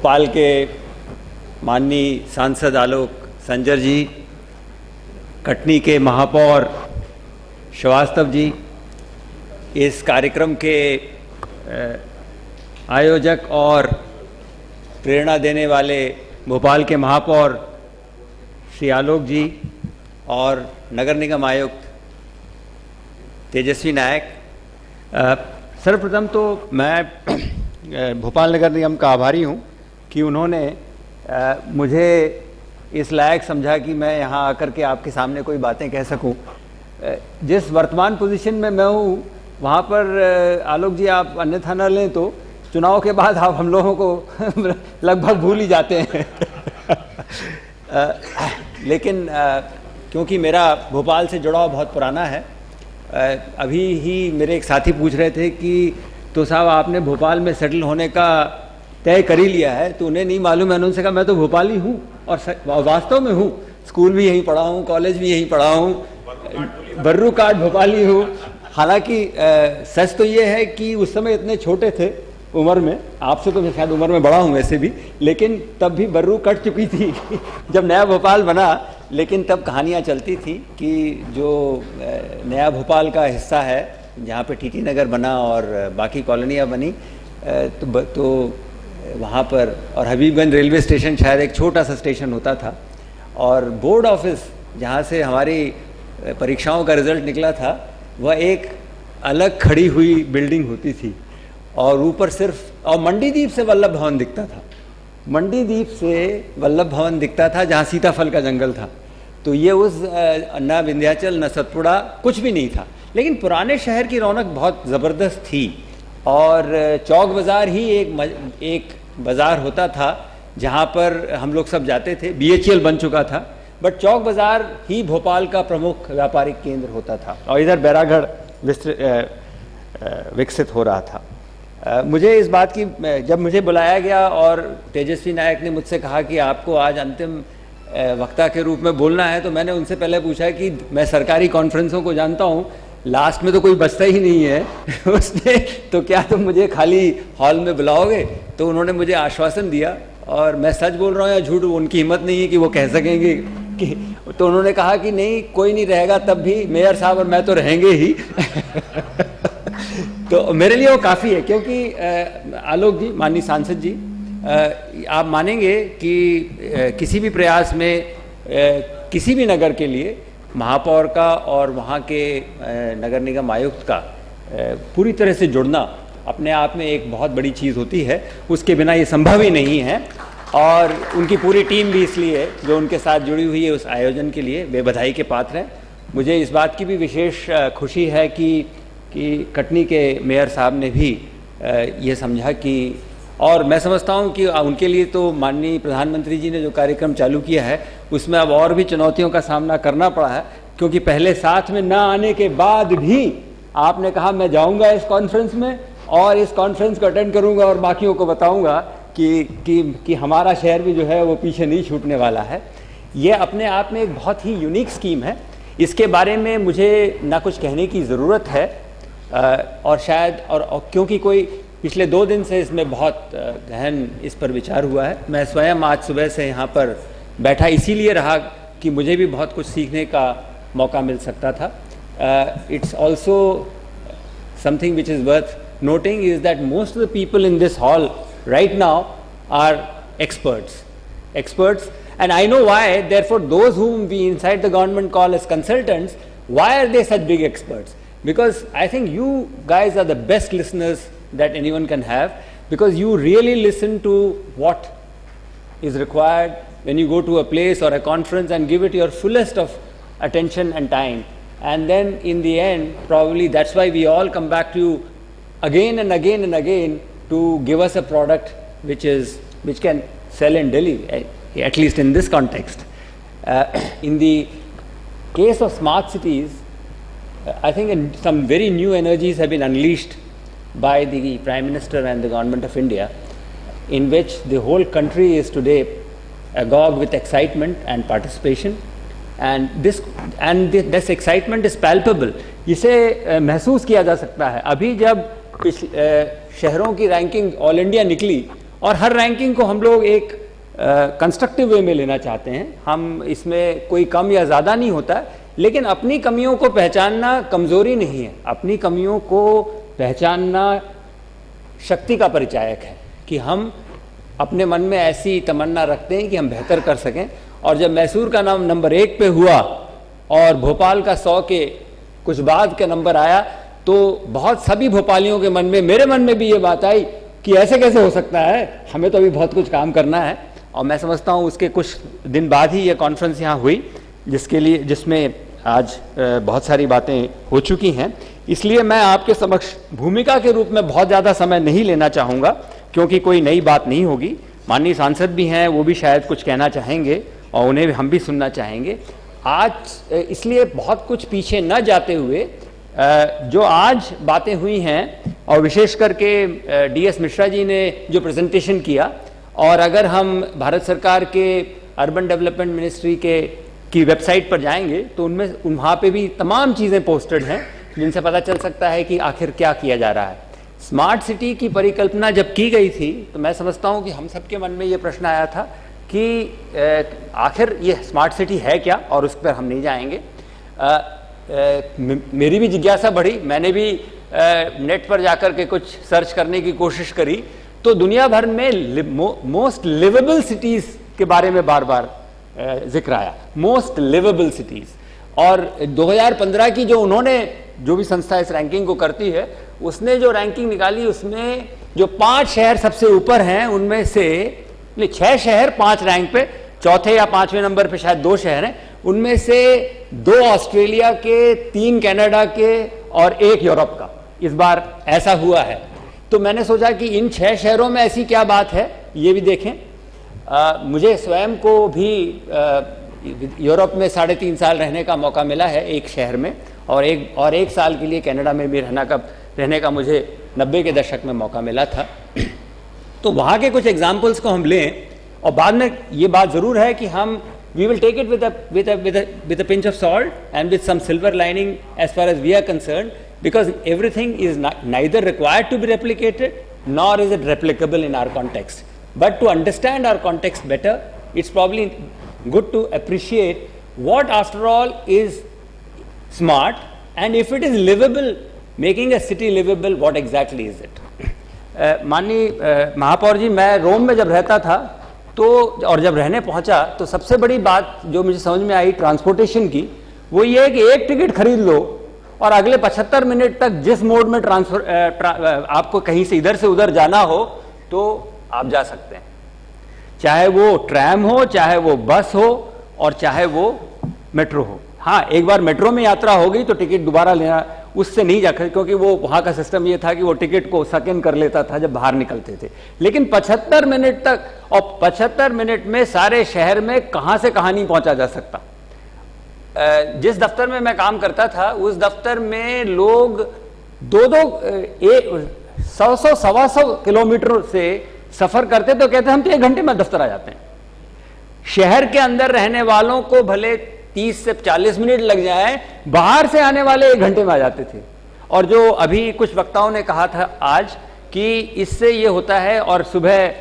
भोपाल के माननीय सांसद आलोक संजर जी, कटनी के महापौर श्रीवास्तव जी, इस कार्यक्रम के आयोजक और प्रेरणा देने वाले भोपाल के महापौर श्री आलोक जी और नगर निगम आयुक्त तेजस्वी नायक, सर्वप्रथम तो मैं भोपाल नगर निगम का आभारी हूं कि उन्होंने मुझे इस लायक समझा कि मैं यहां आकर के आपके सामने कोई बातें कह सकूं। जिस वर्तमान पोजीशन में मैं हूं वहां पर आलोक जी आप अन्यथा न लें तो चुनाव के बाद आप हम लोगों को लगभग भूल ही जाते हैं। लेकिन क्योंकि मेरा भोपाल से जुड़ाव बहुत पुराना है, अभी ही मेरे एक साथी पूछ रहे थे कि तो साहब आपने भोपाल में सेटल होने का तय कर ही लिया है, तो उन्हें नहीं मालूम है। उनसे कहा मैं तो भोपाली हूँ और वास्तव में हूँ, स्कूल भी यहीं पढ़ा हूँ, कॉलेज भी यहीं पढ़ा हूँ, बर्रू काट भोपाली हूँ। हालांकि सच तो ये है कि उस समय इतने छोटे थे उम्र में, आपसे तो मैं शायद उम्र में बड़ा हूँ वैसे भी, लेकिन तब भी बर्रू कट चुकी थी जब नया भोपाल बना। लेकिन तब कहानियाँ चलती थी कि जो नया भोपाल का हिस्सा है जहाँ पे टीटी नगर बना और बाकी कॉलोनियाँ बनी, तो वहाँ पर और हबीबगंज रेलवे स्टेशन शायद एक छोटा सा स्टेशन होता था, और बोर्ड ऑफिस जहाँ से हमारी परीक्षाओं का रिजल्ट निकला था वह एक अलग खड़ी हुई बिल्डिंग होती थी, और ऊपर सिर्फ और मंडीदीप से वल्लभ भवन दिखता था, मंडीदीप से वल्लभ भवन दिखता था जहाँ सीताफल का जंगल था। तो ये उस न विंध्याचल न सतपुड़ा कुछ भी नहीं था, लेकिन पुराने शहर की रौनक बहुत ज़बरदस्त थी। और चौक बाज़ार ही एक बाज़ार होता था जहाँ पर हम लोग सब जाते थे। BHEL बन चुका था, बट चौक बाज़ार ही भोपाल का प्रमुख व्यापारिक केंद्र होता था, और इधर बैरागढ़ विकसित हो रहा था। मुझे इस बात की, जब मुझे बुलाया गया और तेजस्वी नायक ने मुझसे कहा कि आपको आज अंतिम वक्ता के रूप में बोलना है, तो मैंने उनसे पहले पूछा कि मैं सरकारी कॉन्फ्रेंसों को जानता हूँ, लास्ट में तो कोई बचता ही नहीं है उसने, तो क्या तुम मुझे खाली हॉल में बुलाओगे? तो उन्होंने मुझे आश्वासन दिया, और मैं सच बोल रहा हूँ या झूठ, उनकी हिम्मत नहीं है कि वो कह सकेंगे कि, तो उन्होंने कहा कि नहीं कोई नहीं रहेगा, तब भी मेयर साहब और मैं तो रहेंगे ही तो मेरे लिए वो काफ़ी है, क्योंकि आलोक जी, माननीय सांसद जी, आप मानेंगे कि किसी भी प्रयास में किसी भी नगर के लिए महापौर का और वहाँ के नगर निगम आयुक्त का पूरी तरह से जुड़ना अपने आप में एक बहुत बड़ी चीज़ होती है। उसके बिना ये संभव ही नहीं है, और उनकी पूरी टीम भी इसलिए जो उनके साथ जुड़ी हुई है उस आयोजन के लिए वे बधाई के पात्र हैं। मुझे इस बात की भी विशेष खुशी है कि कटनी के मेयर साहब ने भी ये समझा कि, और मैं समझता हूँ कि उनके लिए तो माननीय प्रधानमंत्री जी ने जो कार्यक्रम चालू किया है उसमें अब और भी चुनौतियों का सामना करना पड़ा है, क्योंकि पहले साथ में ना आने के बाद भी आपने कहा मैं जाऊँगा इस कॉन्फ्रेंस में और इस कॉन्फ्रेंस को अटेंड करूँगा और बाकियों को बताऊँगा कि हमारा शहर भी जो है वो पीछे नहीं छूटने वाला है। ये अपने आप में एक बहुत ही यूनिक स्कीम है, इसके बारे में मुझे ना कुछ कहने की ज़रूरत है, और शायद और क्योंकि कोई पिछले 2 दिन से इसमें बहुत गहन इस पर विचार हुआ है। मैं स्वयं आज सुबह से यहाँ पर बैठा इसीलिए रहा कि मुझे भी बहुत कुछ सीखने का मौका मिल सकता था। It's also something which is worth noting is that most of the people in this hall right now are experts, and I know why. Therefore, those whom we inside the government call as consultants, why are they such big experts? Because I think you guys are the best listeners that anyone can have, because you really listen to what is required when you go to a place or a conference and give it your fullest of attention and time, and then in the end probably that's why we all come back to you again and again and again to give us a product which can sell in Delhi, at least in this context. In the case of smart cities, I think some very new energies have been unleashed by the Prime Minister and the Government of India, in which the whole country is today agog with excitement and participation, and this excitement is palpable. इसे महसूस किया जा सकता है। अभी जब शहरों की रैंकिंग ऑल इंडिया निकली और हर रैंकिंग को हम लोग एक कंस्ट्रक्टिव वे में लेना चाहते हैं। हम इसमें कोई कम या ज़्यादा नहीं होता है, लेकिन अपनी कमियों को पहचानना कमज़ोरी नहीं है, अपनी कमियों को पहचानना शक्ति का परिचायक है कि हम अपने मन में ऐसी तमन्ना रखते हैं कि हम बेहतर कर सकें। और जब मैसूर का नाम नंबर 1 पे हुआ और भोपाल का 100 के कुछ बाद का नंबर आया, तो बहुत सभी भोपालियों के मन में, मेरे मन में भी ये बात आई कि ऐसे कैसे हो सकता है, हमें तो अभी बहुत कुछ काम करना है। और मैं समझता हूँ उसके कुछ दिन बाद ही ये कॉन्फ्रेंस यहाँ हुई, जिसमें आज बहुत सारी बातें हो चुकी हैं। इसलिए मैं आपके समक्ष भूमिका के रूप में बहुत ज़्यादा समय नहीं लेना चाहूँगा, क्योंकि कोई नई बात नहीं होगी। माननीय सांसद भी हैं, वो भी शायद कुछ कहना चाहेंगे और उन्हें हम भी सुनना चाहेंगे। आज इसलिए बहुत कुछ पीछे न जाते हुए जो आज बातें हुई हैं, और विशेष करके DS मिश्रा जी ने जो प्रेजेंटेशन किया, और अगर हम भारत सरकार के अर्बन डेवलपमेंट मिनिस्ट्री की वेबसाइट पर जाएंगे तो उनमें वहाँ पे भी तमाम चीज़ें पोस्टेड हैं जिनसे पता चल सकता है कि आखिर क्या किया जा रहा है। स्मार्ट सिटी की परिकल्पना जब की गई थी तो मैं समझता हूँ कि हम सबके मन में ये प्रश्न आया था कि आखिर ये स्मार्ट सिटी है क्या, और उस पर हम नहीं जाएंगे। मेरी भी जिज्ञासा बढ़ी, मैंने भी नेट पर जाकर के कुछ सर्च करने की कोशिश करी, तो दुनिया भर में मोस्ट लिवेबल सिटीज़ के बारे में बार बार जिक्र आया, मोस्ट लिवेबल सिटीज़। और 2015 की जो भी संस्था इस रैंकिंग को करती है, उसने जो रैंकिंग निकाली उसमें जो 5 शहर सबसे ऊपर हैं, उनमें से 6 शहर 5 रैंक पे, चौथे या 5वें नंबर पे शायद 2 शहर हैं, उनमें से 2 ऑस्ट्रेलिया के, 3 कनाडा के और 1 यूरोप का इस बार ऐसा हुआ है। तो मैंने सोचा कि इन 6 शहरों में ऐसी क्या बात है, ये भी देखें। मुझे स्वयं को भी यूरोप में 3.5 साल रहने का मौका मिला है एक शहर में, और एक साल के लिए कनाडा में भी रहने का मुझे 90 के दशक में मौका मिला था। तो वहाँ के कुछ एग्जाम्पल्स को हम लें, और बाद में ये बात ज़रूर है कि हम we will take it with a pinch of salt and with some silver lining as far as we are concerned, because everything is neither required to be replicated nor is it replicable in our context. But to understand our context better, it's probably good to appreciate what after all is smart, and if it is livable, making a city livable, what exactly is it. माननीय महापौर जी, मैं रोम में जब रहता था तो, और जब रहने पहुंचा, तो सबसे बड़ी बात जो मुझे समझ में आई ट्रांसपोर्टेशन की, वो ये है कि एक टिकट खरीद लो और अगले 75 मिनट तक जिस मोड में आपको कहीं से इधर से उधर जाना हो तो आप जा सकते हैं, चाहे वो ट्रैम हो, चाहे वो बस हो, और चाहे वो मेट्रो हो। हाँ, एक बार मेट्रो में यात्रा हो गई तो टिकट दोबारा लेना उससे नहीं जाकर, क्योंकि वो वहाँ का सिस्टम ये था कि वो टिकट को सेकंड कर लेता था जब बाहर निकलते थे। लेकिन 75 मिनट तक, और 75 मिनट में सारे शहर में कहाँ से कहाँ नहीं पहुँचा जा सकता। जिस दफ्तर में मैं काम करता था, उस दफ्तर में लोग 100-125 किलोमीटर से सफर करते तो कहते हम तो 1 घंटे में दफ्तर आ जाते हैं। शहर के अंदर रहने वालों को भले 30 से 40 मिनट लग जाए, बाहर से आने वाले 1 घंटे में आ जाते थे। और जो अभी कुछ वक्ताओं ने कहा था आज कि इससे ये होता है, और सुबह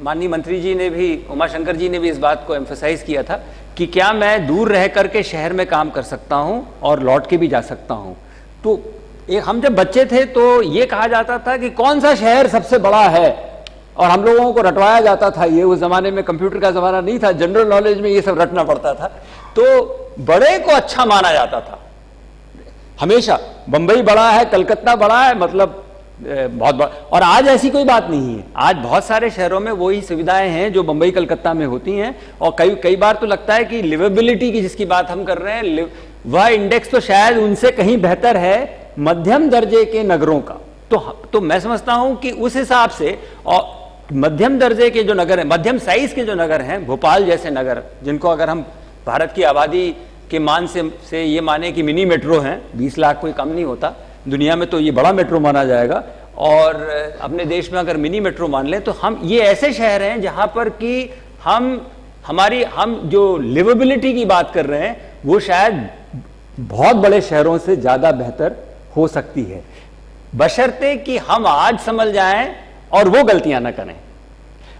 माननीय मंत्री जी ने भी, उमाशंकर जी ने भी इस बात को एम्फसाइज किया था कि क्या मैं दूर रह करके शहर में काम कर सकता हूं और लौट के भी जा सकता हूं। तो हम जब बच्चे थे तो ये कहा जाता था कि कौन सा शहर सबसे बड़ा है, और हम लोगों को रटवाया जाता था। ये उस जमाने में कंप्यूटर का जमाना नहीं था, जनरल नॉलेज में ये सब रटना पड़ता था। तो बड़े को अच्छा माना जाता था हमेशा, बंबई बड़ा है, कलकत्ता बड़ा है, मतलब बहुत बड़ा। और आज ऐसी कोई बात नहीं है, आज बहुत सारे शहरों में वही सुविधाएं हैं जो बंबई कलकत्ता में होती हैं। और कई बार तो लगता है कि लिवेबिलिटी की जिसकी बात हम कर रहे हैं, वह इंडेक्स तो शायद उनसे कहीं बेहतर है मध्यम दर्जे के नगरों का। तो मैं समझता हूं कि उस हिसाब से, और मध्यम दर्जे के जो नगर हैं, मध्यम साइज के जो नगर हैं, भोपाल जैसे नगर, जिनको अगर हम भारत की आबादी के मान से ये माने कि मिनी मेट्रो हैं, 20 लाख कोई कम नहीं होता, दुनिया में तो ये बड़ा मेट्रो माना जाएगा। और अपने देश में अगर मिनी मेट्रो मान लें तो हम ये ऐसे शहर हैं जहां पर कि हम जो लिवेबिलिटी की बात कर रहे हैं वो शायद बहुत बड़े शहरों से ज्यादा बेहतर हो सकती है, बशर्ते कि हम आज समझ जाएं और वो गलतियां ना करें।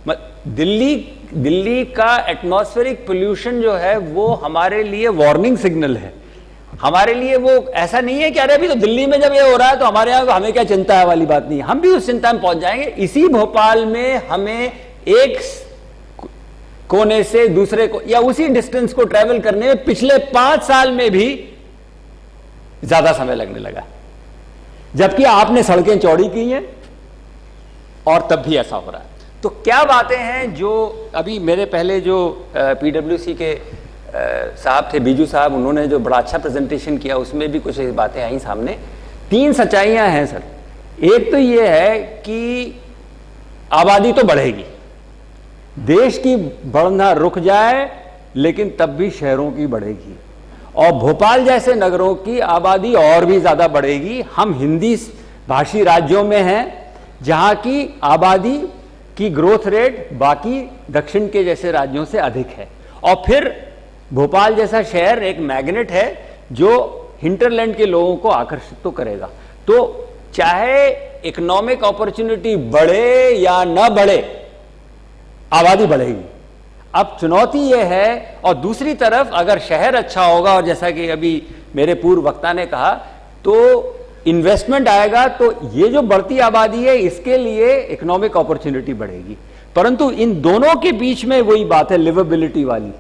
दिल्ली का एटमॉस्फेरिक पोल्यूशन जो है वो हमारे लिए वार्निंग सिग्नल है। हमारे लिए वो ऐसा नहीं है कि अरे अभी तो दिल्ली में जब ये हो रहा है तो हमारे यहाँ हमें क्या चिंता है वाली बात नहीं, हम भी उस चिंता में पहुंच जाएंगे। इसी भोपाल में हमें एक कोने से दूसरे को या उसी डिस्टेंस को ट्रेवल करने में पिछले 5 साल में भी ज्यादा समय लगने लगा, जबकि आपने सड़कें चौड़ी की हैं और तब भी ऐसा हो रहा है। तो क्या बातें हैं जो अभी मेरे पहले जो पीडब्ल्यूसी के साहब थे, बीजू साहब, उन्होंने जो बड़ा अच्छा प्रेजेंटेशन किया उसमें भी कुछ बातें आई सामने। 3 सच्चाइयां हैं सर। एक तो ये है कि आबादी तो बढ़ेगी, देश की बढ़ना रुक जाए लेकिन तब भी शहरों की बढ़ेगी, और भोपाल जैसे नगरों की आबादी और भी ज्यादा बढ़ेगी। हम हिंदी भाषी राज्यों में हैं जहां की आबादी की ग्रोथ रेट बाकी दक्षिण के जैसे राज्यों से अधिक है, और फिर भोपाल जैसा शहर एक मैग्नेट है जो हिंटरलैंड के लोगों को आकर्षित तो करेगा। तो चाहे इकोनॉमिक अपॉर्चुनिटी बढ़े या न बढ़े, आबादी बढ़ेगी। अब चुनौती यह है, और दूसरी तरफ अगर शहर अच्छा होगा, और जैसा कि अभी मेरे पूर्व वक्ता ने कहा, तो इन्वेस्टमेंट आएगा, तो ये जो बढ़ती आबादी है इसके लिए इकोनॉमिक अपॉर्चुनिटी बढ़ेगी। परंतु इन दोनों के बीच में वही बात है लिवेबिलिटी वाली,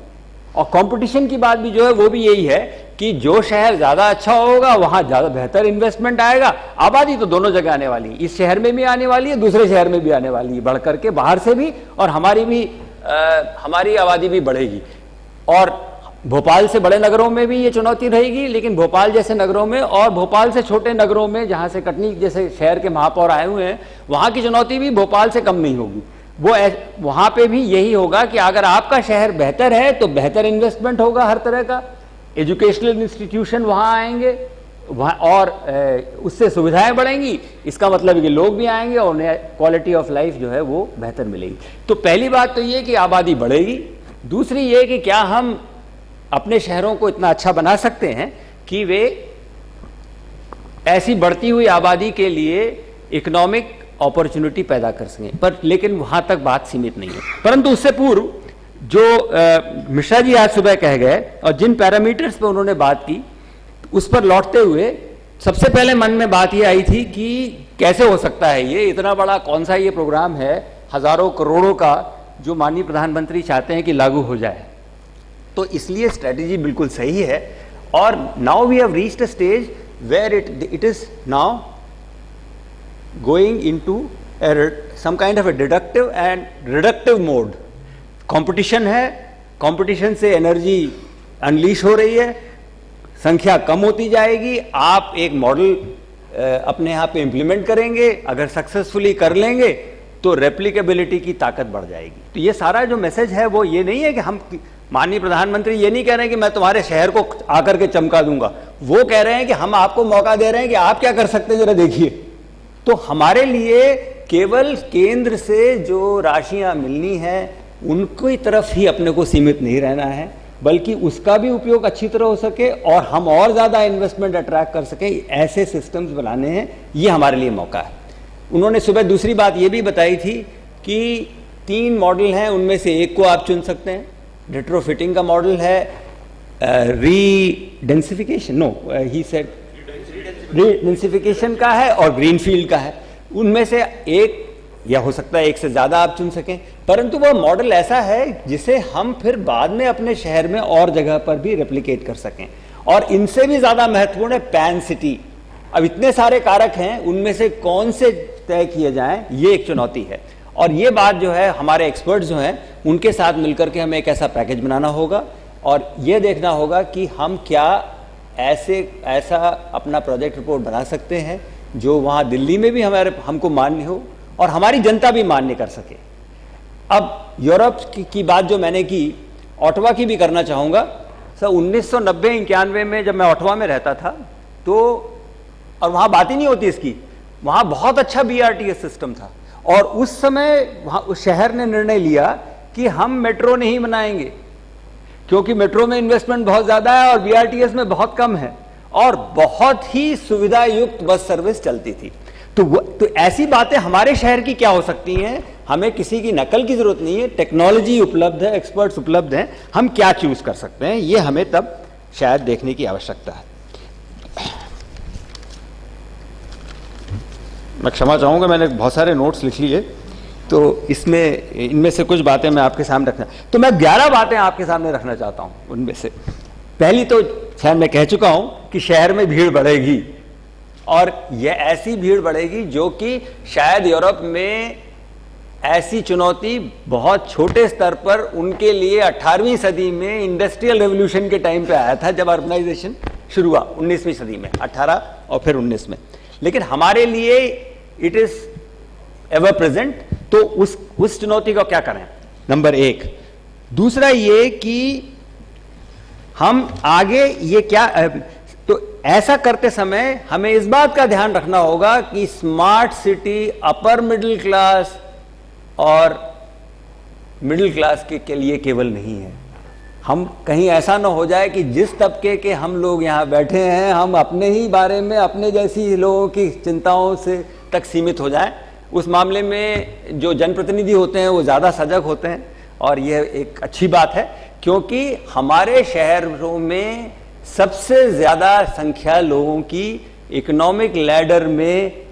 और कंपटीशन की बात भी जो है वो भी यही है कि जो शहर ज्यादा अच्छा होगा वहां ज्यादा बेहतर इन्वेस्टमेंट आएगा। आबादी तो दोनों जगह आने वाली है, इस शहर में भी आने वाली है, दूसरे शहर में भी आने वाली है, बढ़ करके बाहर से भी, और हमारी आबादी भी बढ़ेगी। और भोपाल से बड़े नगरों में भी ये चुनौती रहेगी, लेकिन भोपाल जैसे नगरों में और भोपाल से छोटे नगरों में, जहां से कटनी जैसे शहर के महापौर आए हुए हैं, वहां की चुनौती भी भोपाल से कम नहीं होगी। वो वहां पे भी यही होगा कि अगर आपका शहर बेहतर है तो बेहतर इन्वेस्टमेंट होगा, हर तरह का एजुकेशनल इंस्टीट्यूशन वहां आएंगे, और उससे सुविधाएं बढ़ेंगी। इसका मतलब है कि लोग भी आएंगे और उन्हें क्वालिटी ऑफ लाइफ जो है वो बेहतर मिलेगी। तो पहली बात तो ये कि आबादी बढ़ेगी। दूसरी ये कि क्या हम अपने शहरों को इतना अच्छा बना सकते हैं कि वे ऐसी बढ़ती हुई आबादी के लिए इकोनॉमिक अपॉर्चुनिटी पैदा कर सकें। पर लेकिन वहां तक बात सीमित नहीं है। परंतु उससे पूर्व जो मिश्रा जी आज सुबह कह गए और जिन पैरामीटर्स पे उन्होंने बात की, उस पर लौटते हुए सबसे पहले मन में बात ये आई थी कि कैसे हो सकता है ये इतना बड़ा, कौन सा ये प्रोग्राम है हजारों करोड़ों का जो माननीय प्रधानमंत्री चाहते हैं कि लागू हो जाए। तो इसलिए स्ट्रेटेजी बिल्कुल सही है, और now we have reached a stage where it is now going into some kind of a deductive and reductive mode. Competition है, कंपटीशन से एनर्जी अनलीश हो रही है, संख्या कम होती जाएगी। आप एक मॉडल अपने यहाँ पे इंप्लीमेंट करेंगे, अगर सक्सेसफुली कर लेंगे तो रेप्लिकेबिलिटी की ताकत बढ़ जाएगी। तो ये सारा जो मैसेज है वो ये नहीं है कि हम, माननीय प्रधानमंत्री ये नहीं कह रहे हैं कि मैं तुम्हारे शहर को आकर के चमका दूंगा, वो कह रहे हैं कि हम आपको मौका दे रहे हैं कि आप क्या कर सकते हैं जरा देखिए। तो हमारे लिए केवल केंद्र से जो राशियां मिलनी है उनकी तरफ ही अपने को सीमित नहीं रहना है, बल्कि उसका भी उपयोग अच्छी तरह हो सके और हम और ज्यादा इन्वेस्टमेंट अट्रैक्ट कर सके, ऐसे सिस्टम्स बनाने हैं। ये हमारे लिए मौका है। उन्होंने सुबह दूसरी बात ये भी बताई थी कि 3 मॉडल हैं, उनमें से एक को आप चुन सकते हैं। रेट्रोफिटिंग का मॉडल है, रीडेंसिफिकेशन, नो ही सेड रीडेंसिफिकेशन का है, और ग्रीनफील्ड का है। उनमें से एक, या हो सकता है एक से ज्यादा आप चुन सकें, परंतु वह मॉडल ऐसा है जिसे हम फिर बाद में अपने शहर में और जगह पर भी रेप्लिकेट कर सकें। और इनसे भी ज्यादा महत्वपूर्ण है पैन सिटी। अब इतने सारे कारक हैं, उनमें से कौन से तय किए जाएं, ये एक चुनौती है। और ये बात जो है हमारे एक्सपर्ट्स जो हैं उनके साथ मिलकर के हमें एक ऐसा पैकेज बनाना होगा, और ये देखना होगा कि हम क्या ऐसा अपना प्रोजेक्ट रिपोर्ट बना सकते हैं जो वहां दिल्ली में भी हमको मान्य हो और हमारी जनता भी मान्य कर सके। अब यूरोप की बात जो मैंने की, ऑटवा की भी करना चाहूंगा। सर 1990-91 में जब मैं ऑटवा में रहता था, तो और वहां बात ही नहीं होती इसकी, वहां बहुत अच्छा BRTS सिस्टम था, और उस समय वहां उस शहर ने निर्णय लिया कि हम मेट्रो नहीं बनाएंगे, क्योंकि मेट्रो में इन्वेस्टमेंट बहुत ज्यादा है और BRTS में बहुत कम है, और बहुत ही सुविधा युक्त बस सर्विस चलती थी। तो ऐसी बातें हमारे शहर की क्या हो सकती हैं हमें किसी की नकल की जरूरत नहीं है, टेक्नोलॉजी उपलब्ध है, एक्सपर्ट्स उपलब्ध हैं, हम क्या चूज कर सकते हैं, ये हमें तब शायद देखने की आवश्यकता है। मैं क्षमा चाहूंगा, मैंने बहुत सारे नोट्स लिख लिए, तो इनमें से कुछ बातें मैं आपके सामने रखना, तो मैं 11 बातें आपके सामने रखना चाहता हूं। उनमें से पहली तो शायद मैं कह चुका हूं कि शहर में भीड़ बढ़ेगी, और यह ऐसी भीड़ बढ़ेगी जो कि शायद यूरोप में ऐसी चुनौती बहुत छोटे स्तर पर उनके लिए 18वीं सदी में इंडस्ट्रियल रेवोल्यूशन के टाइम पे आया था, जब अर्बनाइजेशन शुरू हुआ 19वीं सदी में, 18 और फिर 19 में। लेकिन हमारे लिए इट इज एवर प्रेजेंट। तो उस चुनौती को क्या करें, नंबर 1। दूसरा ये कि हम आगे ये क्या, तो ऐसा करते समय हमें इस बात का ध्यान रखना होगा कि smart city upper middle class और मिडिल क्लास के लिए केवल नहीं है। हम कहीं ऐसा ना हो जाए कि जिस तबके के हम लोग यहाँ बैठे हैं, हम अपने ही बारे में, अपने जैसी लोगों की चिंताओं से तक सीमित हो जाएं। उस मामले में जो जनप्रतिनिधि होते हैं वो ज़्यादा सजग होते हैं, और यह एक अच्छी बात है, क्योंकि हमारे शहरों में सबसे ज़्यादा संख्या लोगों की इकोनॉमिक लैडर में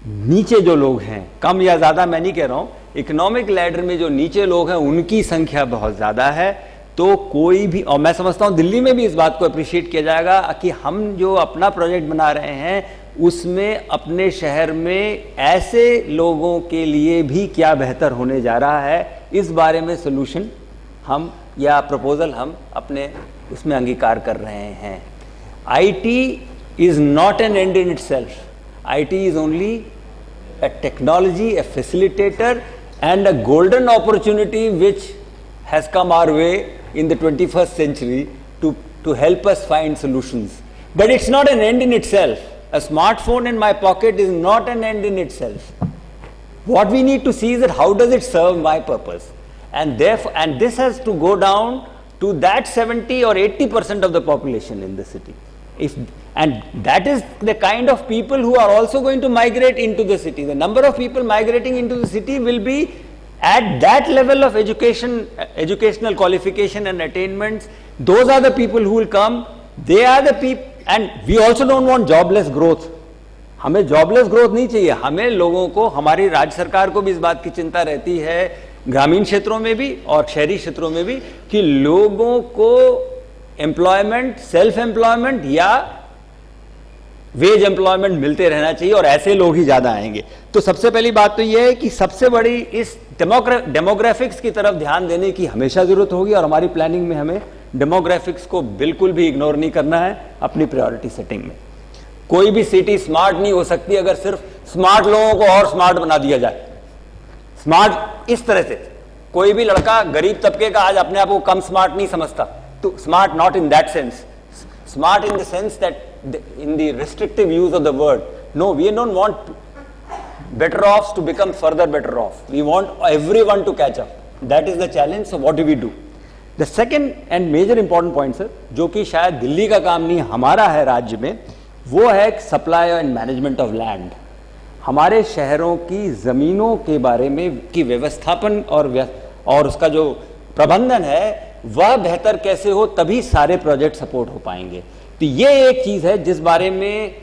नीचे जो लोग हैं, कम या ज़्यादा मैं नहीं कह रहा हूँ, इकोनॉमिक लैडर में जो नीचे लोग हैं उनकी संख्या बहुत ज़्यादा है। तो कोई भी, और मैं समझता हूँ दिल्ली में भी इस बात को अप्रिशिएट किया जाएगा कि हम जो अपना प्रोजेक्ट बना रहे हैं उसमें अपने शहर में ऐसे लोगों के लिए भी क्या बेहतर होने जा रहा है, इस बारे में सोल्यूशन हम या प्रपोजल हम अपने उसमें अंगीकार कर रहे हैं। IT is not an and in itself, IT is only a technology, a facilitator and a golden opportunity which has come our way in the 21st century to help us find solutions. But it's not an end in itself. A smartphone in my pocket is not an end in itself. What we need to see is that how does it serve my purpose? And therefore, and this has to go down to that 70 or 80% of the population in the city. And that is the kind of people who are also going to migrate into the city. The number of people migrating into the city will be at that level of educational qualification and attainments. Those are the people who will come. They are the people, and we also don't want jobless growth. हमें jobless growth नहीं चाहिए, हमें लोगों को, हमारी राज्य सरकार को भी इस बात की चिंता रहती है, ग्रामीण क्षेत्रों में भी और शहरी क्षेत्रों में भी, कि लोगों को एम्प्लॉयमेंट, सेल्फ एम्प्लॉयमेंट या वेज एम्प्लॉयमेंट मिलते रहना चाहिए, और ऐसे लोग ही ज्यादा आएंगे। तो सबसे पहली बात तो यह है कि सबसे बड़ी इस डेमोग्राफिक्स की तरफ ध्यान देने की हमेशा जरूरत होगी, और हमारी प्लानिंग में हमें डेमोग्राफिक्स को बिल्कुल भी इग्नोर नहीं करना है अपनी प्रायोरिटी सेटिंग में। कोई भी सिटी स्मार्ट नहीं हो सकती अगर सिर्फ स्मार्ट लोगों को और स्मार्ट बना दिया जाए। स्मार्ट इस तरह से, कोई भी लड़का गरीब तबके का आज अपने आप को कम स्मार्ट नहीं समझता, तो smart not in that sense, smart in the sense that in the restrictive use of the word. No, we don't want better offs to become further better off. We want everyone to catch up. That is the challenge. So what do we do? The second and major important point, sir, जो कि शायद दिल्ली का काम नहीं हमारा है राज्य में, वो है supply and management of land. हमारे शहरों की जमीनों के बारे में की व्यवस्थापन और उसका जो प्रबंधन है वह बेहतर कैसे हो, तभी सारे प्रोजेक्ट सपोर्ट हो पाएंगे। तो ये एक चीज है जिस बारे में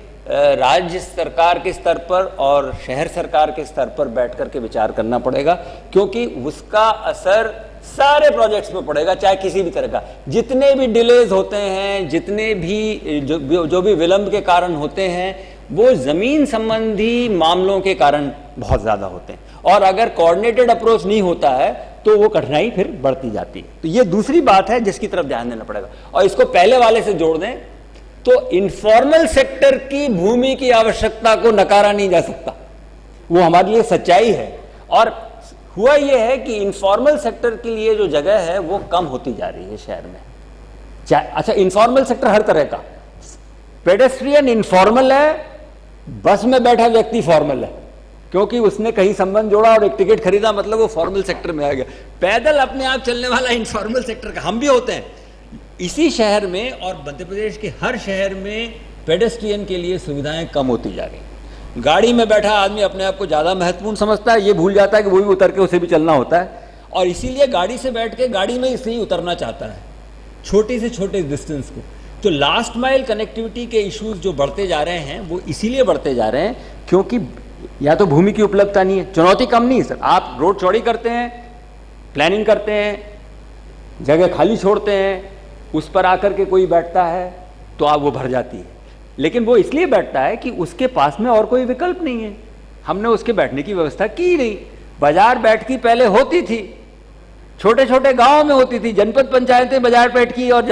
राज्य सरकार के स्तर पर और शहर सरकार के स्तर पर बैठ करके विचार करना पड़ेगा, क्योंकि उसका असर सारे प्रोजेक्ट्स में पड़ेगा, चाहे किसी भी तरह का। जितने भी डिलेज होते हैं, जितने भी जो भी विलंब के कारण होते हैं, वो जमीन संबंधी मामलों के कारण बहुत ज्यादा होते हैं, और अगर कोऑर्डिनेटेड अप्रोच नहीं होता है तो वो कठिनाई फिर बढ़ती जाती है। तो ये दूसरी बात है जिसकी तरफ ध्यान देना पड़ेगा। और इसको पहले वाले से जोड़ दें तो इनफॉर्मल सेक्टर की भूमि की आवश्यकता को नकारा नहीं जा सकता, वो हमारे लिए सच्चाई है। और हुआ यह है कि इनफॉर्मल सेक्टर के लिए जो जगह है वो कम होती जा रही है शहर में। अच्छा, इनफॉर्मल सेक्टर हर तरह का, पेडेस्ट्रियन इनफॉर्मल है, बस में बैठा व्यक्ति फॉर्मल है, क्योंकि उसने कहीं संबंध जोड़ा और एक टिकट खरीदा, मतलब वो फॉर्मल सेक्टर में आ गया। पैदल अपने आप चलने वाला इनफॉर्मल सेक्टर का, हम भी होते हैं। इसी शहर में और मध्य प्रदेश के हर शहर में पेडेस्ट्रियन के लिए सुविधाएं कम होती जा रही हैं। गाड़ी में बैठा आदमी अपने आप को ज्यादा महत्वपूर्ण समझता है, ये भूल जाता है कि वो भी उतर के उसे भी चलना होता है, और इसीलिए गाड़ी से बैठ के गाड़ी में इससे ही उतरना चाहता है छोटे से छोटे डिस्टेंस को। तो लास्ट माइल कनेक्टिविटी के इश्यूज जो बढ़ते जा रहे हैं वो इसीलिए बढ़ते जा रहे हैं क्योंकि या तो भूमि की उपलब्धता नहीं है, चुनौती कम नहीं है सर, आप रोड चौड़ी करते हैं, प्लानिंग करते हैं, जगह खाली छोड़ते हैं, उस पर आकर के कोई बैठता है तो आप वो भर जाती है, लेकिन वो इसलिए बैठता है कि उसके पास में और कोई विकल्प नहीं है, हमने उसके बैठने की व्यवस्था की नहीं। बाजार बैठकी पहले होती थी, छोटे छोटे गांव में होती थी, जनपद पंचायतें बाजार बैठकी और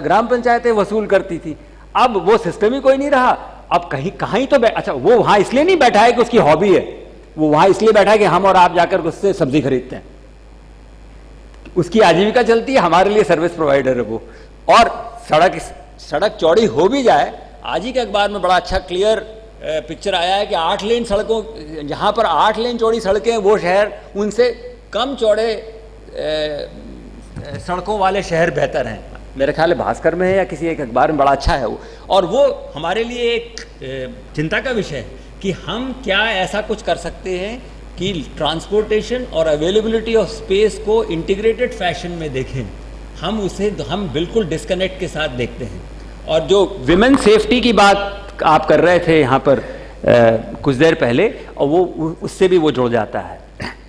ग्राम पंचायतें वसूल करती थी, अब वो सिस्टम ही कोई नहीं रहा। अब कहीं तो अच्छा, वो वहां इसलिए नहीं बैठा है कि उसकी हॉबी है, वो वहां इसलिए बैठा है कि हम और आप जाकर उससे सब्जी खरीदते हैं, उसकी आजीविका चलती है, हमारे लिए सर्विस प्रोवाइडर है वो। और सड़क चौड़ी हो भी जाए, आज ही के अखबार में बड़ा अच्छा क्लियर पिक्चर आया है कि 8 लेन सड़कों, जहां पर 8 लेन चौड़ी सड़कें हैं वो शहर उनसे कम चौड़े सड़कों वाले शहर बेहतर हैं। मेरे ख्याल है भास्कर में है या किसी एक अखबार में, बड़ा अच्छा है वो। और वो हमारे लिए एक चिंता का विषय है कि हम क्या ऐसा कुछ कर सकते हैं कि ट्रांसपोर्टेशन और अवेलेबिलिटी ऑफ स्पेस को इंटीग्रेटेड फैशन में देखें। हम बिल्कुल डिस्कनेक्ट के साथ देखते हैं। और जो विमेन सेफ्टी की बात आप कर रहे थे यहाँ पर कुछ देर पहले, और वो उससे भी वो जुड़ जाता है।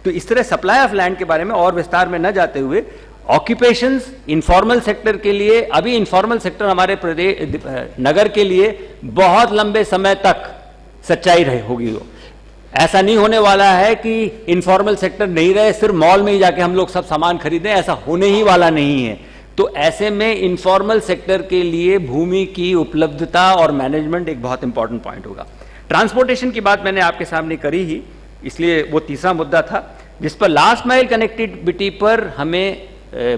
तो इस तरह सप्लाई ऑफ लैंड के बारे में और विस्तार में न जाते हुए, ऑक्यूपेशंस इनफॉर्मल सेक्टर के लिए, अभी इनफॉर्मल सेक्टर हमारे प्रदेश नगर के लिए बहुत लंबे समय तक सच्चाई रही होगी। वो ऐसा नहीं होने वाला है कि इनफॉर्मल सेक्टर नहीं रहे, सिर्फ मॉल में ही जाके हम लोग सब सामान खरीदें, ऐसा होने ही वाला नहीं है। तो ऐसे में इनफॉर्मल सेक्टर के लिए भूमि की उपलब्धता और मैनेजमेंट एक बहुत इंपॉर्टेंट पॉइंट होगा। ट्रांसपोर्टेशन की बात मैंने आपके सामने करी ही, इसलिए वो तीसरा मुद्दा था जिस पर लास्ट माइल कनेक्टिविटी पर हमें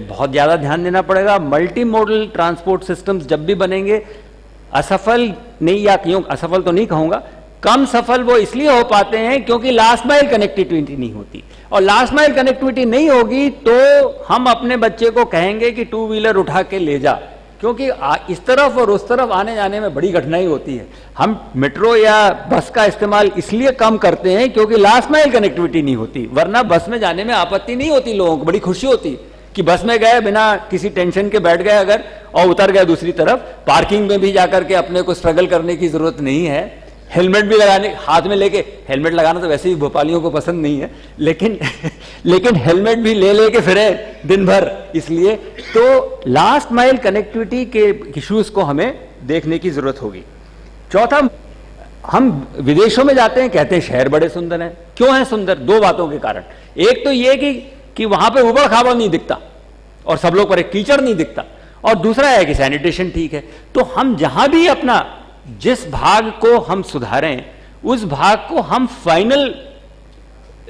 बहुत ज्यादा ध्यान देना पड़ेगा। मल्टी मॉडल ट्रांसपोर्ट सिस्टम्स जब भी बनेंगे, असफल नहीं, या क्यों असफल तो नहीं कहूंगा, कम सफल वो इसलिए हो पाते हैं क्योंकि लास्ट माइल कनेक्टिविटी नहीं होती। और लास्ट माइल कनेक्टिविटी नहीं होगी तो हम अपने बच्चे को कहेंगे कि 2 व्हीलर उठा के ले जा, क्योंकि इस तरफ और उस तरफ आने जाने में बड़ी कठिनाई होती है। हम मेट्रो या बस का इस्तेमाल इसलिए कम करते हैं क्योंकि लास्ट माइल कनेक्टिविटी नहीं होती, वरना बस में जाने में आपत्ति नहीं होती, लोगों को बड़ी खुशी होती कि बस में गए, बिना किसी टेंशन के बैठ गए अगर, और उतर गए दूसरी तरफ। पार्किंग में भी जाकर के अपने को स्ट्रगल करने की जरूरत नहीं है। हेलमेट भी लगाने, हाथ में लेके, हेलमेट लगाना तो वैसे ही भोपालियों को पसंद नहीं है, लेकिन हेलमेट भी ले लेके फिरे दिन भर, इसलिए तो लास्ट माइल कनेक्टिविटी के इश्यूज को हमें देखने की जरूरत होगी। चौथा, हम विदेशों में जाते हैं, कहते हैं शहर बड़े सुंदर हैं। क्यों हैं सुंदर? 2 बातों के कारण। एक तो ये कि वहां पे उबड़ खाबड़ नहीं दिखता और सब लोग पर एक कीचड़ नहीं दिखता, और दूसरा है कि सैनिटेशन ठीक है। तो हम जहां भी अपना जिस भाग को हम सुधारें, उस भाग को हम फाइनल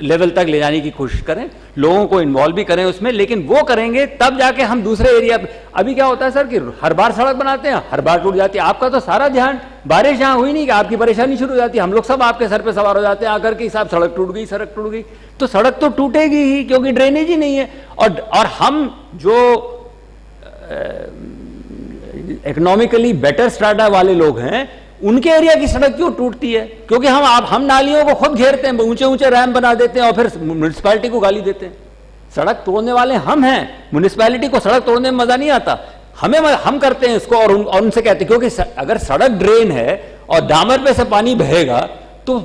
लेवल तक ले जाने की कोशिश करें, लोगों को इन्वॉल्व भी करें उसमें, लेकिन वो करेंगे तब जाके हम दूसरे एरिया। अभी क्या होता है सर कि हर बार सड़क बनाते हैं, हर बार टूट जाती है। आपका तो सारा ध्यान, बारिश यहां हुई नहीं कि आपकी परेशानी शुरू हो जाती है, हम लोग सब आपके सर पे सवार हो जाते हैं आकर के, साहब सड़क टूट गई, सड़क टूट गई। तो सड़क तो टूटेगी ही क्योंकि ड्रेनेज ही नहीं है। और हम जो इकोनॉमिकली बेटर स्ट्राटा वाले लोग हैं, उनके एरिया की सड़क क्यों टूटती है? क्योंकि हम नालियों को खुद घेरते हैं, ऊंचे ऊंचे रैम बना देते हैं और फिर म्युनिसिपैलिटी को गाली देते हैं। सड़क तोड़ने वाले हम हैं, म्युनिसिपैलिटी को सड़क तोड़ने में मजा नहीं आता। हम करते हैं इसको और उनसे कहते हैं, क्योंकि अगर सड़क ड्रेन है और डामर पे से पानी बहेगा तो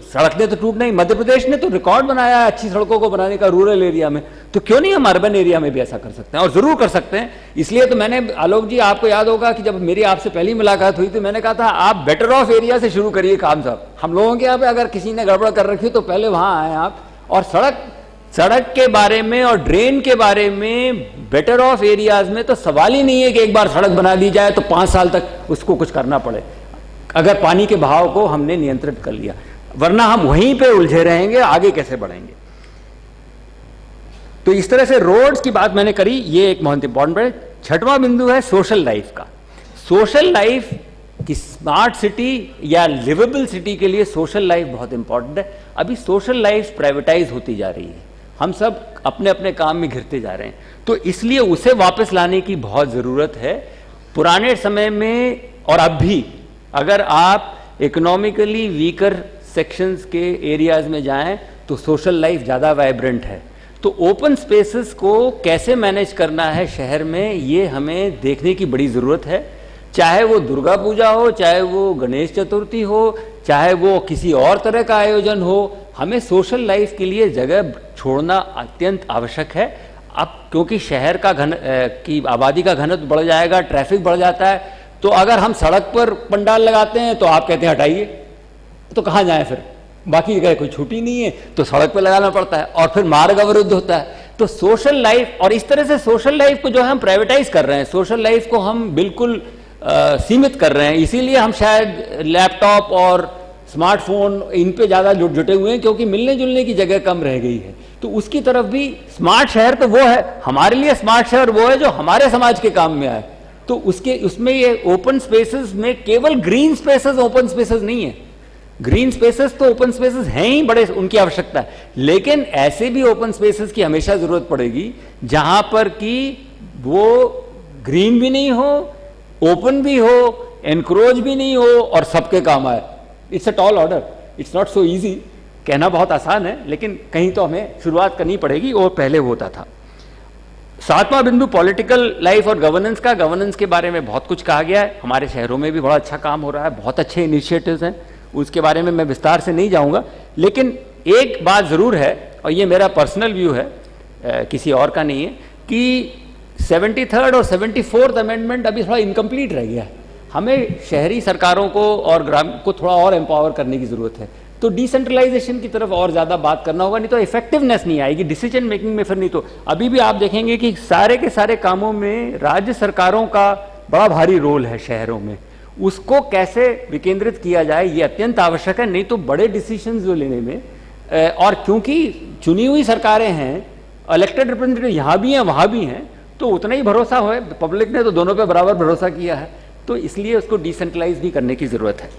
सड़क ने तो टूटना ही। मध्य प्रदेश ने तो रिकॉर्ड बनाया है अच्छी सड़कों को बनाने का रूरल एरिया में, तो क्यों नहीं हम अर्बन एरिया में भी ऐसा कर सकते हैं? और जरूर कर सकते हैं। इसलिए तो मैंने, आलोक जी आपको याद होगा कि जब मेरी आपसे पहली मुलाकात हुई तो मैंने कहा था आप बेटर ऑफ एरिया से शुरू करिए काम साहब। हम लोगों के यहाँ पे अगर किसी ने गड़बड़ कर रखी तो पहले वहां आए आप। और सड़क के बारे में और ड्रेन के बारे में बेटर ऑफ एरियाज में तो सवाल ही नहीं है कि एक बार सड़क बना दी जाए तो 5 साल तक उसको कुछ करना पड़े, अगर पानी के बहाव को हमने नियंत्रित कर लिया, वरना हम वहीं पे उलझे रहेंगे, आगे कैसे बढ़ेंगे। तो इस तरह से रोड्स की बात मैंने करी, ये एक बहुत इंपॉर्टेंट है। 6वां बिंदु है सोशल लाइफ का। सोशल लाइफ की स्मार्ट सिटी या लिवेबल सिटी के लिए सोशल लाइफ बहुत इंपॉर्टेंट है। अभी सोशल लाइफ प्राइवेटाइज होती जा रही है, हम सब अपने अपने काम में घिरते जा रहे हैं, तो इसलिए उसे वापस लाने की बहुत जरूरत है। पुराने समय में और अब भी अगर आप इकोनॉमिकली वीकर सेक्शंस के एरियाज में जाएं तो सोशल लाइफ ज़्यादा वाइब्रेंट है। तो ओपन स्पेसेस को कैसे मैनेज करना है शहर में, ये हमें देखने की बड़ी ज़रूरत है। चाहे वो दुर्गा पूजा हो, चाहे वो गणेश चतुर्थी हो, चाहे वो किसी और तरह का आयोजन हो, हमें सोशल लाइफ के लिए जगह छोड़ना अत्यंत आवश्यक है। अब क्योंकि शहर का की आबादी का घनत्व बढ़ जाएगा, ट्रैफिक बढ़ जाता है, तो अगर हम सड़क पर पंडाल लगाते हैं तो आप कहते हैं हटाइए, तो कहाँ जाएं फिर, बाकी जगह कोई छुट्टी नहीं है तो सड़क पर लगाना पड़ता है और फिर मार्ग अवरुद्ध होता है। तो सोशल लाइफ, और इस तरह से सोशल लाइफ को जो है हम प्राइवेटाइज कर रहे हैं, सोशल लाइफ को हम बिल्कुल सीमित कर रहे हैं। इसीलिए हम शायद लैपटॉप और स्मार्टफोन इन पे ज़्यादा जुटे हुए हैं, क्योंकि मिलने जुलने की जगह कम रह गई है। तो उसकी तरफ भी स्मार्ट शहर तो वो है, हमारे लिए स्मार्ट शहर वो है जो हमारे समाज के काम में आए। तो उसमें ये ओपन स्पेसेस में केवल ग्रीन स्पेसेस ओपन स्पेसेस नहीं है, ग्रीन स्पेसेस तो ओपन स्पेसेस हैं ही बड़े, उनकी आवश्यकता है, लेकिन ऐसे भी ओपन स्पेसेस की हमेशा जरूरत पड़ेगी जहां पर कि वो ग्रीन भी नहीं हो, ओपन भी हो, एनक्रोच भी नहीं हो और सबके काम आए। It's a tall order, it's not so easy. कहना बहुत आसान है, लेकिन कहीं तो हमें शुरुआत करनी पड़ेगी, और पहले होता था। सातवां बिंदु पॉलिटिकल लाइफ और गवर्नेंस का। गवर्नेंस के बारे में बहुत कुछ कहा गया है, हमारे शहरों में भी बड़ा अच्छा काम हो रहा है, बहुत अच्छे इनिशिएटिव्स हैं, उसके बारे में मैं विस्तार से नहीं जाऊंगा। लेकिन एक बात जरूर है, और ये मेरा पर्सनल व्यू है, किसी और का नहीं है, कि 73rd और 74th अमेंडमेंट अभी थोड़ा इनकम्प्लीट रह गया है। हमें शहरी सरकारों को और ग्राम को थोड़ा और एम्पावर करने की जरूरत है। तो डिसेंट्रलाइजेशन की तरफ और ज्यादा बात करना होगा, नहीं तो इफेक्टिवनेस नहीं आएगी डिसीजन मेकिंग में। फिर नहीं तो अभी भी आप देखेंगे कि सारे के सारे कामों में राज्य सरकारों का बड़ा भारी रोल है शहरों में। उसको कैसे विकेंद्रित किया जाए ये अत्यंत आवश्यक है, नहीं तो बड़े डिसीजन जो लेने में, और क्योंकि चुनी हुई सरकारें हैं, इलेक्टेड रिप्रेजेंटेटिव यहाँ भी हैं वहाँ भी हैं, तो उतना ही भरोसा हो, पब्लिक ने तो दोनों पे बराबर भरोसा किया है, तो इसलिए उसको डिसेंट्रलाइज भी करने की जरूरत है।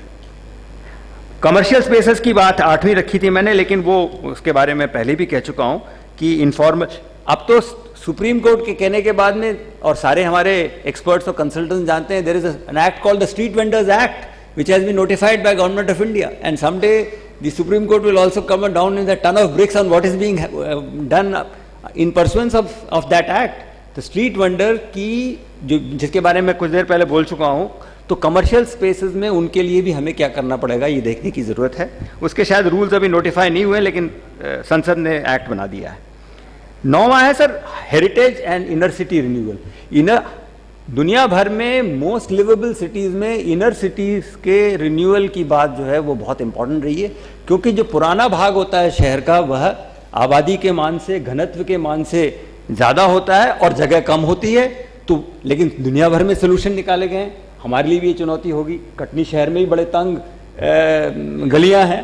कमर्शियल स्पेसेस की बात 8वीं रखी थी मैंने, लेकिन वो उसके बारे में पहले भी कह चुका हूं कि इनफॉर्मल, अब तो सुप्रीम कोर्ट के कहने के बाद में और सारे हमारे एक्सपर्ट्स और कंसल्टेंट्स जानते हैं, there is an act called the street vendors act which has been notified by government of India, and someday the supreme court will also come down in the ton of bricks on what is being done in pursuance of that act. तो street vendor की जो, जिसके बारे में कुछ देर पहले बोल चुका हूं, तो कमर्शियल स्पेसेस में उनके लिए भी हमें क्या करना पड़ेगा ये देखने की जरूरत है। उसके शायद रूल्स अभी नोटिफाई नहीं हुए, लेकिन संसद ने एक्ट बना दिया है। 9वां है sir heritage and inner city renewal. दुनिया भर में मोस्ट लिवेबल सिटीज में इनर सिटीज के रिन्यूअल की बात जो है वो बहुत इंपॉर्टेंट रही है, क्योंकि जो पुराना भाग होता है शहर का वह आबादी के मान से, घनत्व के मान से ज्यादा होता है और जगह कम होती है। तो लेकिन दुनिया भर में सोल्यूशन निकाले गए हैं, हमारे लिए भी ये चुनौती होगी। कटनी शहर में भी बड़े तंग गलियां हैं,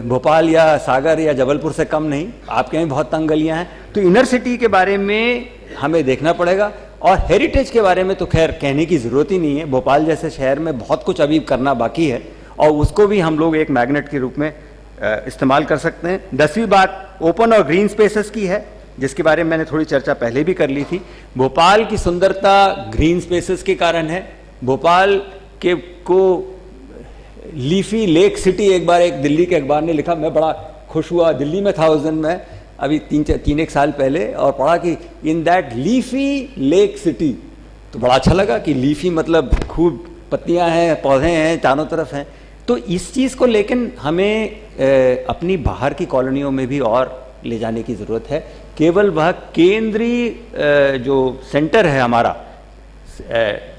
भोपाल या सागर या जबलपुर से कम नहीं, आपके यहाँ बहुत तंग गलियां हैं। तो इनर सिटी के बारे में हमें देखना पड़ेगा, और हेरिटेज के बारे में तो खैर कहने की जरूरत ही नहीं है। भोपाल जैसे शहर में बहुत कुछ अभी करना बाकी है, और उसको भी हम लोग एक मैग्नेट के रूप में इस्तेमाल कर सकते हैं। 10वीं बात ओपन और ग्रीन स्पेसेस की है, जिसके बारे में मैंने थोड़ी चर्चा पहले भी कर ली थी। भोपाल की सुंदरता ग्रीन स्पेसेस के कारण है। भोपाल के को लीफी लेक सिटी एक बार एक दिल्ली के अखबार ने लिखा, मैं बड़ा खुश हुआ। दिल्ली में था उस दिन मैं, अभी 3-1 साल पहले, और पढ़ा कि in that leafy lake city, तो बड़ा अच्छा लगा कि लीफी मतलब खूब पत्तियां हैं, पौधे हैं, चारों तरफ हैं। तो इस चीज़ को लेकिन हमें अपनी बाहर की कॉलोनियों में भी और ले जाने की ज़रूरत है। केवल वह केंद्रीय जो सेंटर है हमारा,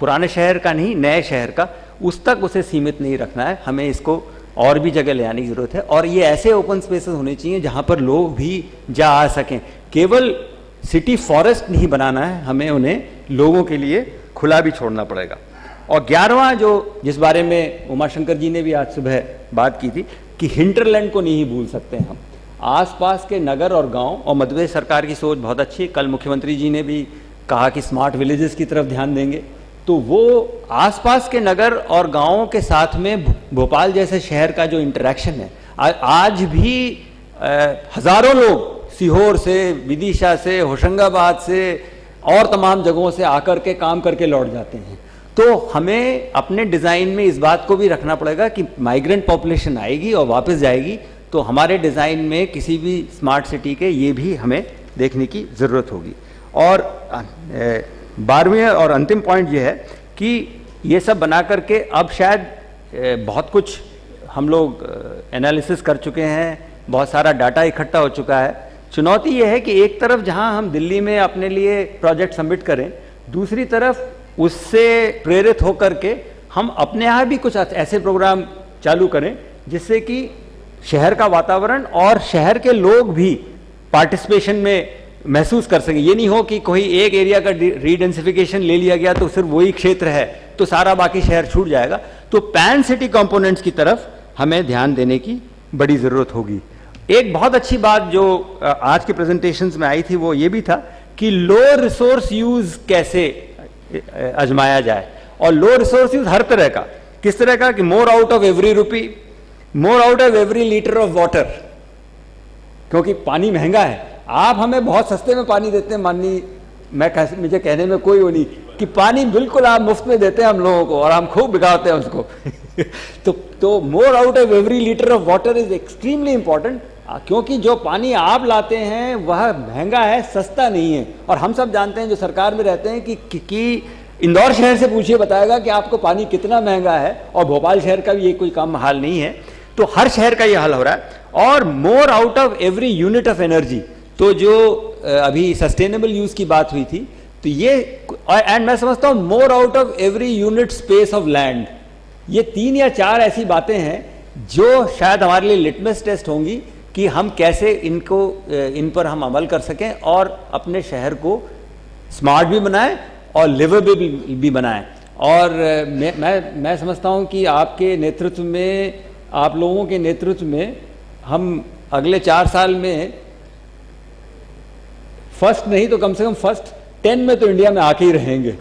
पुराने शहर का नहीं, नए शहर का, उस तक उसे सीमित नहीं रखना है, हमें इसको और भी जगह ले आने की ज़रूरत है। और ये ऐसे ओपन स्पेसेस होने चाहिए जहाँ पर लोग भी जा आ सकें। केवल सिटी फॉरेस्ट नहीं बनाना है, हमें उन्हें लोगों के लिए खुला भी छोड़ना पड़ेगा। और 11वां जो जिस बारे में उमाशंकर जी ने भी आज सुबह बात की थी कि हिंटरलैंड को नहीं भूल सकते हम। आसपास के नगर और गांव, और मध्य प्रदेश सरकार की सोच बहुत अच्छी है। कल मुख्यमंत्री जी ने भी कहा कि स्मार्ट विलेजेस की तरफ ध्यान देंगे, तो वो आसपास के नगर और गांवों के साथ में भोपाल जैसे शहर का जो इंटरेक्शन है, आज भी हजारों लोग सीहोर से, विदिशा से, होशंगाबाद से और तमाम जगहों से आकर के काम करके लौट जाते हैं। तो हमें अपने डिज़ाइन में इस बात को भी रखना पड़ेगा कि माइग्रेंट पॉपुलेशन आएगी और वापस जाएगी, तो हमारे डिज़ाइन में किसी भी स्मार्ट सिटी के ये भी हमें देखने की ज़रूरत होगी। और 12वें और अंतिम पॉइंट ये है कि ये सब बना करके अब शायद बहुत कुछ हम लोग एनालिसिस कर चुके हैं, बहुत सारा डाटा इकट्ठा हो चुका है। चुनौती ये है कि एक तरफ जहां हम दिल्ली में अपने लिए प्रोजेक्ट सबमिट करें, दूसरी तरफ उससे प्रेरित होकर के हम अपने यहाँ भी कुछ ऐसे प्रोग्राम चालू करें जिससे कि शहर का वातावरण और शहर के लोग भी पार्टिसिपेशन में महसूस कर सकें। ये नहीं हो कि कोई एक एरिया का रीडेंसिफिकेशन ले लिया गया तो सिर्फ वही क्षेत्र है तो सारा बाकी शहर छूट जाएगा। तो पैन सिटी कंपोनेंट्स की तरफ हमें ध्यान देने की बड़ी ज़रूरत होगी। एक बहुत अच्छी बात जो आज के प्रेजेंटेशंस में आई थी वो ये भी था कि लो रिसोर्स यूज कैसे आजमाया जाए। और लो रिसोर्स यूज हर तरह का, किस तरह का कि more out of every rupee, more out of every litre of water, क्योंकि पानी महंगा है। आप हमें बहुत सस्ते में पानी देते हैं, माननीय मुझे कहने में कोई वो नहीं कि पानी बिल्कुल आप मुफ्त में देते हैं हम लोगों को और हम खूब बिगाड़ते हैं उसको तो more out of every litre of water is extremely important, क्योंकि जो पानी आप लाते हैं वह महंगा है, सस्ता नहीं है। और हम सब जानते हैं जो सरकार में रहते हैं कि इंदौर शहर से पूछिए बताएगा कि आपको पानी कितना महंगा है, और भोपाल शहर का भी ये कोई कम हाल नहीं है। तो हर शहर का ये हाल हो रहा है। और more out of every unit of energy, तो जो अभी सस्टेनेबल यूज की बात हुई थी, तो ये एंड मैं समझता हूं more out of every unit space of land, ये 3 या 4 ऐसी बातें हैं जो शायद हमारे लिए लिटमस टेस्ट होंगी कि हम कैसे इन पर हम अमल कर सकें और अपने शहर को स्मार्ट भी बनाएं और लिवेबल भी बनाएं। और मैं समझता हूं कि आपके नेतृत्व में, आप लोगों के नेतृत्व में हम अगले 4 साल में फर्स्ट नहीं तो कम से कम फर्स्ट 10 में तो इंडिया में आके ही रहेंगे।